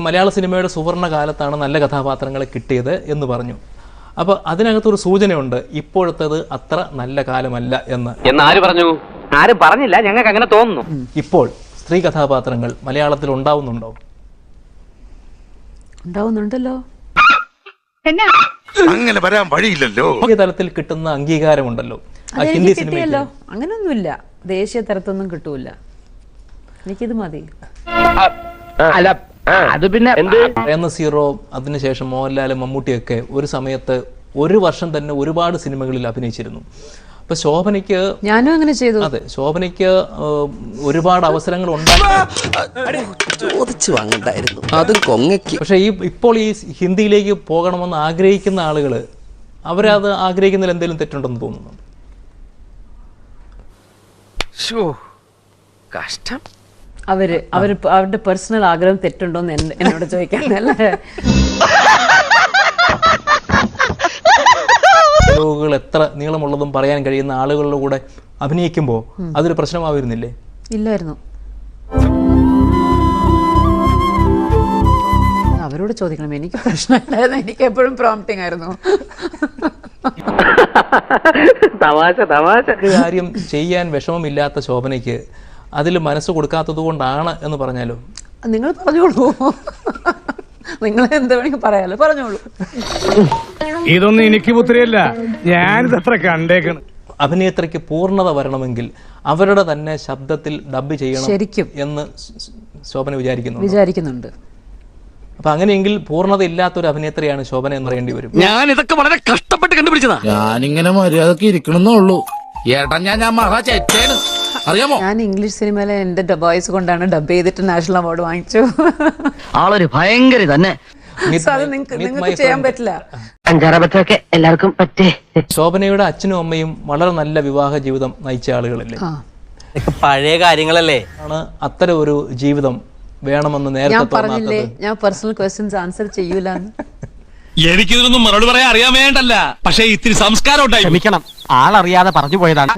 മലയാള സിനിമയുടെ സുവർണ്ണ കാലത്താണ് നല്ല കഥാപാത്രങ്ങളെ കിട്ടിയത് എന്ന് പറഞ്ഞു. അപ്പോൾ അതിനകത്തൊരു സൂചനയുണ്ട്, ഇപ്പോഴത്തേത് അത്ര നല്ല കാലമല്ല എന്ന് ആര് പറഞ്ഞു? ആരും പറഞ്ഞില്ല, ഞങ്ങൾക്ക് അങ്ങനെ തോന്നുന്നു. ഇപ്പോൾ സ്ത്രീ കഥാപാത്രങ്ങൾ മലയാളത്തിൽ ഉണ്ടാവുന്നുണ്ടോ? ഉണ്ടാവുന്നുണ്ടല്ലോ. അങ്ങനെ വരാൻ വഴിയില്ലല്ലോ. തലത്തിൽ കിട്ടുന്ന അംഗീകാരമുണ്ടല്ലോ, ഹിന്ദി സിനിമ അങ്ങനൊന്നുമില്ല. ദേശീയ തലത്തൊന്നും കിട്ടൂല. എനിക്കിത് മതി. അല്ല അത് പിന്നെ നസീറോ അതിനുശേഷം മോഹൻലാലും മമ്മൂട്ടിയൊക്കെ ഒരു സമയത്ത് ഒരു വർഷം തന്നെ ഒരുപാട് സിനിമകളിൽ അഭിനയിച്ചിരുന്നു. അപ്പൊ ശോഭനയ്ക്ക് ഞാനും അങ്ങനെ ചെയ്തു. അതെ, ശോഭനയ്ക്ക് ഒരുപാട് അവസരങ്ങൾ ചോദിച്ചു വാങ്ങണ്ടായിരുന്നു, അതും കൊങ്ങയ്ക്ക്. പക്ഷെ ഇപ്പോൾ ഈ ഹിന്ദിയിലേക്ക് പോകണമെന്ന് ആഗ്രഹിക്കുന്ന ആളുകൾ അവരത് ആഗ്രഹിക്കുന്നതിൽ എന്തെങ്കിലും തെറ്റുണ്ടെന്ന് തോന്നുന്നു. കഷ്ടം. അവരുടെ പേഴ്സണൽ ആഗ്രഹം തെറ്റുണ്ടോന്ന് എന്നോട് ചോദിക്കാനല്ലേ. ഡയലോഗുകൾ എത്ര നീളമുള്ളതും പറയാൻ കഴിയുന്ന ആളുകളുടെ കൂടെ അഭിനയിക്കുമ്പോൾ അതൊരു പ്രശ്നമായിരുന്നില്ലേ? ഇല്ലായിരുന്നു. അവരോട് ചോദിക്കണം. എനിക്ക് പ്രശ്നമില്ലായിരുന്നു. എനിക്ക് എപ്പോഴും പ്രോംപ്റ്റിംഗ് ആയിരുന്നു. ഒരു കാര്യം ചെയ്യാൻ വിഷമമില്ലാത്ത ശോഭനയ്ക്ക് അതിൽ മനസ്സ് കൊടുക്കാത്തത് കൊണ്ടാണ് എന്ന് പറഞ്ഞാലോ? നിങ്ങൾ പറഞ്ഞോളൂ. നിങ്ങൾ എന്ത് വേണമെങ്കിൽ പറയാലോ, പറഞ്ഞോളൂ. ഇതൊന്നും എനിക്ക് പുത്രിയല്ല, ഞാനിതത്ര കണ്ടേക്കണ്. അഭിനേത്രിക്ക് പൂർണ്ണത വരണമെങ്കിൽ അവരുടെ തന്നെ ശബ്ദത്തിൽ ഡബ് ചെയ്യണം ശരിക്കും എന്ന് ശോഭന വിചാരിക്കുന്നുണ്ട്. അപ്പൊ അങ്ങനെയെങ്കിൽ പൂർണ്ണത ഇല്ലാത്തൊരു അഭിനേത്രിയാണ് ശോഭന എന്ന് പറയേണ്ടി വരും. ഞാൻ ഇതൊക്കെ വളരെ കഷ്ടപ്പെട്ട് കണ്ടുപിടിച്ചതാ. ഞാനിങ്ങനെ മര്യാദക്ക് ഇരിക്കണമെന്നുള്ളൂ. ഏട്ടാ ഞാൻ മഹാ ചേച്ചേന് അറിയാമോ? ഞാൻ ഇംഗ്ലീഷ് സിനിമയിലെ എന്റെ വോയിസ് കൊണ്ടാണ് ഡബ് ചെയ്തിട്ട് നാഷണൽ അവാർഡ് വാങ്ങിച്ചു. ആളൊരു ഭയങ്കര തന്നെ. അത് നിങ്ങൾക്ക് ചെയ്യാൻ പറ്റില്ല. അഞ്ചാറബത്തൊക്കെ എല്ലാവർക്കും പറ്റേ. ശോഭനയുടെ അച്ഛനും അമ്മയും വളരെ നല്ല വിവാഹ ജീവിതം നയിച്ച ആളുകളല്ലേ? പഴയ കാര്യങ്ങളല്ലേ. ആണ് അത്തരം ഒരു ജീവിതം വേണമെന്ന് നേരത്തെ ഞാൻ പറഞ്ഞില്ലേ, ഞാൻ പേഴ്സണൽ ക്വസ്റ്റ്യൻസ് ആൻസർ ചെയ്യൂല. എനിക്കിതൊന്നും മറുപടി പറയാൻ അറിയാൻ വേണ്ടല്ല, പക്ഷേ ഇത്തിരി സംസ്കാരം ഉണ്ടായി. ക്ഷമിക്കണം, ആളറിയാതെ പറഞ്ഞു പോയതാണ്.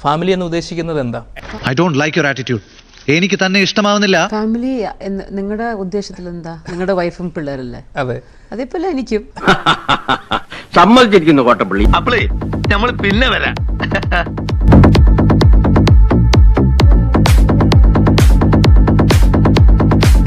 ഫാമിലി എന്ന് ഉദ്ദേശിക്കുന്നത് എന്താ? I don't like your attitude. എനിക്ക് തന്നെ ഇഷ്ടമാവുന്നില്ല. ഫാമിലി നിങ്ങളുടെ ഉദ്ദേശത്തിൽ എന്താ? നിങ്ങളുടെ വൈഫും പിള്ളേരല്ലേ? അതെ, അതേപോലെ എനിക്കും. സമ്മതിച്ചിരിക്കുന്നു കോട്ടപ്പള്ളി. അപ്പളേ നമ്മൾ പിന്നെ വരാം.